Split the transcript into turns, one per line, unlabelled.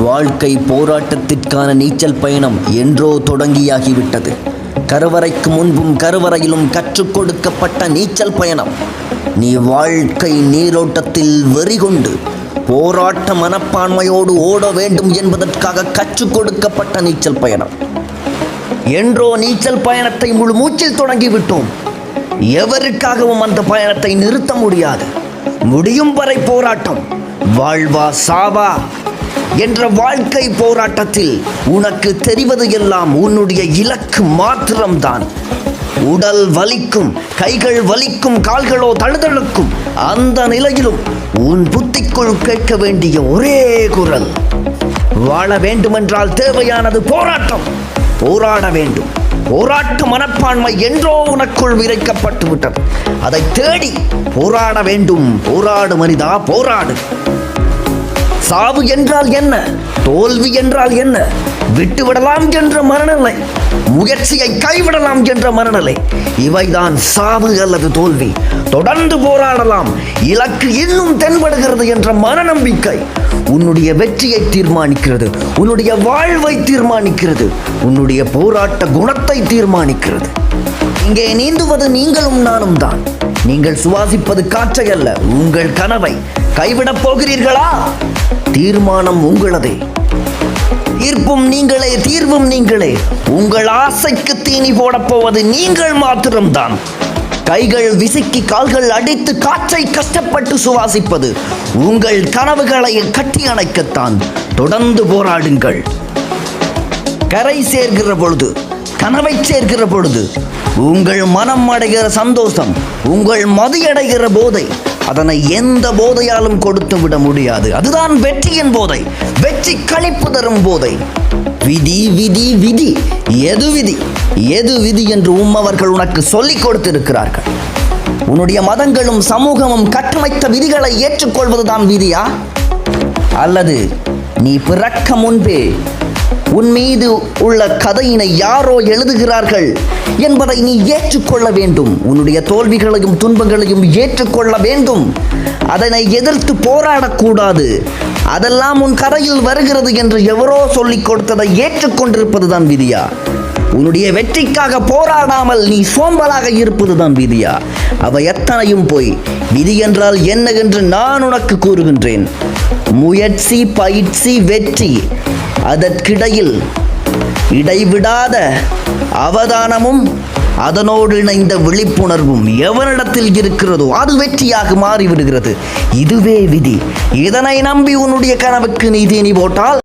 வாழ்க்கை போராட்டத்திற்கான நீச்சல் பயணம் என்றோ தொடங்கியாகிவிட்டது. கருவறைக்கு முன்பும் கருவறையிலும் கற்றுக் கொடுக்கப்பட்ட நீச்சல் பயணம். நீ வாழ்க்கை நீரோட்டத்தில் வெறிகொண்டு போராட்ட மனப்பான்மையோடு ஓட வேண்டும் என்பதற்காக கற்றுக் கொடுக்கப்பட்ட நீச்சல் பயணம். என்றோ நீச்சல் பயணத்தை முழு மூச்சில் தொடங்கிவிட்டோம். எவருக்காகவும் அந்த பயணத்தை நிறுத்த முடியாது. முடியும் வரை போராட்டம். வாழ்வா சாவா என்ற வாழ்க்கை போராட்டத்தில் உனக்கு தெரிவது எல்லாம் உன்னுடைய இலக்கு மாத்திரம்தான். உடல் வலிக்கும், கைகள் வலிக்கும், கால்களோ தழுதழுக்கும். அந்த நிலையிலும் உன் புத்திக்குள் கேட்க வேண்டிய ஒரே குரல், வாழ வேண்டுமென்றால் தேவையானது போராட்டம். போராட வேண்டும். போராட்ட மனப்பான்மை என்றோ உனக்குள் விதைக்கப்பட்டு விட்டது. அதை தேடி போராட வேண்டும். போராடு மனிதா, போராடு. சாவு என்றால் என்ன? தோல்வி என்றால் என்ன? விட்டுவிடலாம் என்ற மனநிலை, முயற்சியை கைவிடலாம் என்ற மனநிலை, இவைதான் சாவு அல்லது தோல்வி. தொடர்ந்து போராடலாம், இலக்கு இன்னும் தென்படுகிறது என்ற மனநம்பிக்கை உன்னுடைய வெற்றியை தீர்மானிக்கிறது, உன்னுடைய வாழ்வை தீர்மானிக்கிறது, உன்னுடைய போராட்ட குணத்தை தீர்மானிக்கிறது. இங்கே நீந்துவது நீங்களும் நானும் தான். நீங்கள் சுவாசிப்பது காற்றை அல்ல, உங்கள் கனவை. கைவிடப் போகிறீர்களா? தீர்மானம் உங்களதே. தீர்ப்பும் நீங்களே, தீர்வும் நீங்களே. உங்கள் ஆசைக்கு தீனி போடப் போவது நீங்கள் மாத்திரம்தான். கைகள் விசுக்கி, கால்கள் அடித்து, காற்றை கஷ்டப்பட்டு சுவாசிப்பது உங்கள் கனவுகளை கட்டி அணைக்கத்தான். தொடர்ந்து போராடுங்கள். கரை சேர்கிற பொழுது, கனவை சேர்க்கிற பொழுது உங்கள் மனம் அடைகிற சந்தோஷம், உங்கள் மதியடைகிற போதை, அதனை எந்த போதையாலும் கொடுத்து விட முடியாது. அதுதான் வெற்றியின் போதை, வெற்றி களிப்பு தரும் போதை. விதி விதி விதி, எது விதி எது விதி என்று உம்மவர்கள் உனக்கு சொல்லிக் கொடுத்திருக்கிறார்கள். உன்னுடைய மதங்களும் சமூகமும் கட்டமைத்த விதிகளை ஏற்றுக்கொள்வதுதான் விதியா? அல்லது நீ பிறக்க முன்பே உன் மீது உள்ள கதையினை யாரோ எழுதுகிறார்கள் என்பதை நீ ஏற்றுக்கொள்ள வேண்டும். உன்னுடைய தோல்விகளையும் துன்பங்களையும் ஏற்றுக்கொள்ள வேண்டும். அதனை எதிர்த்து போராடக்கூடாது. அதெல்லாம் உன் கதையில் வருகிறது என்று எவரோ சொல்லிக் கொடுத்ததை ஏற்றுக்கொண்டிருப்பதுதான் விதியா? உன்னுடைய வெற்றிக்காக போராடாமல் நீ சோம்பலாக இருப்பதுதான் விதியா? அவை எத்தனையும் போய் விதி என்றால் என்ன என்று நான் உனக்கு கூறுகின்றேன். முயற்சி, பயிற்சி, வெற்றி, அதற்கிடையில் இடைவிடாத அவதானமும் அதனோடு இணைந்த விழிப்புணர்வும் எவனிடத்தில் இருக்கிறதோ அது வெற்றியாக மாறிவிடுகிறது. இதுவே விதி. இதனை நம்பி உன்னுடைய கனவுக்கு நீ தீனி போட்டால்